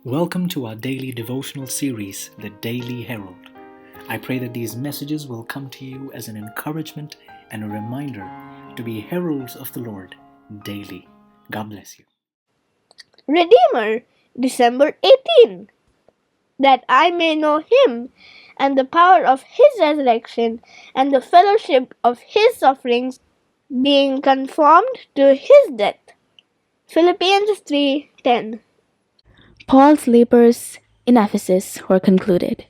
Welcome to our daily devotional series, The Daily Herald. I pray that these messages will come to you as an encouragement and a reminder to be heralds of the Lord daily. God bless you. Redeemer, December 18. That I may know him and the power of his resurrection and the fellowship of his sufferings, being conformed to his death. Philippians 3:10. Paul's labors in Ephesus were concluded.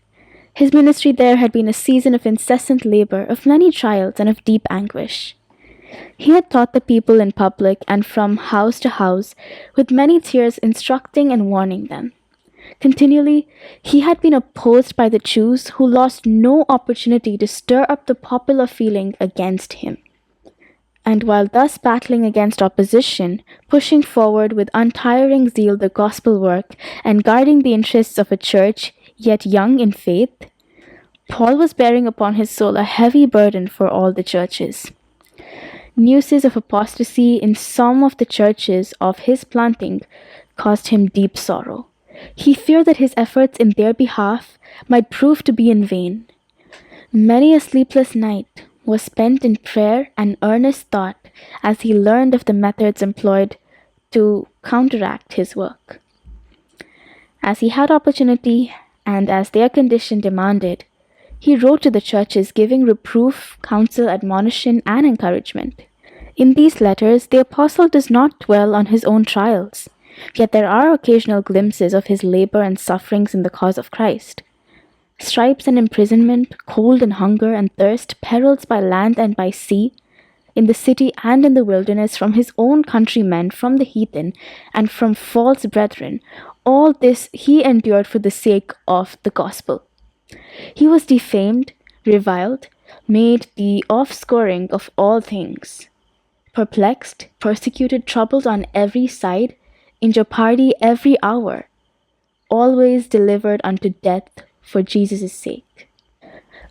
His ministry there had been a season of incessant labor, of many trials, and of deep anguish. He had taught the people in public and from house to house, with many tears instructing and warning them. Continually, he had been opposed by the Jews, who lost no opportunity to stir up the popular feeling against him. And while thus battling against opposition, pushing forward with untiring zeal the gospel work, and guarding the interests of a church yet young in faith, Paul was bearing upon his soul a heavy burden for all the churches. News of apostasy in some of the churches of his planting caused him deep sorrow. He feared that his efforts in their behalf might prove to be in vain. Many a sleepless night was spent in prayer and earnest thought as he learned of the methods employed to counteract his work. As he had opportunity and as their condition demanded, he wrote to the churches giving reproof, counsel, admonition, and encouragement. In these letters, the apostle does not dwell on his own trials, yet there are occasional glimpses of his labor and sufferings in the cause of Christ. Stripes and imprisonment, cold and hunger and thirst, perils by land and by sea, in the city and in the wilderness, from his own countrymen, from the heathen, and from false brethren, all this he endured for the sake of the gospel. He was defamed, reviled, made the offscouring of all things, perplexed, persecuted, troubled on every side, in jeopardy every hour, always delivered unto death for Jesus' sake.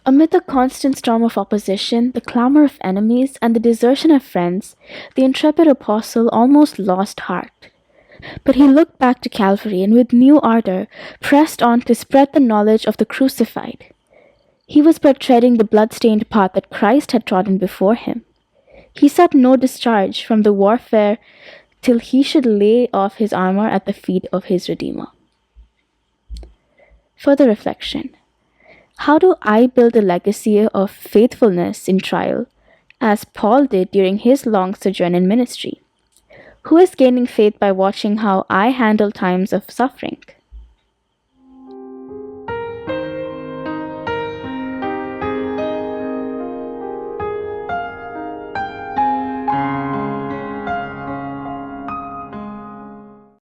Amid the constant storm of opposition, the clamor of enemies, and the desertion of friends, the intrepid apostle almost lost heart. But he looked back to Calvary and with new ardor pressed on to spread the knowledge of the crucified. He was but treading the blood-stained path that Christ had trodden before him. He sought no discharge from the warfare till he should lay off his armor at the feet of his Redeemer. Further reflection. How do I build a legacy of faithfulness in trial, as Paul did during his long sojourn in ministry? Who is gaining faith by watching how I handle times of suffering?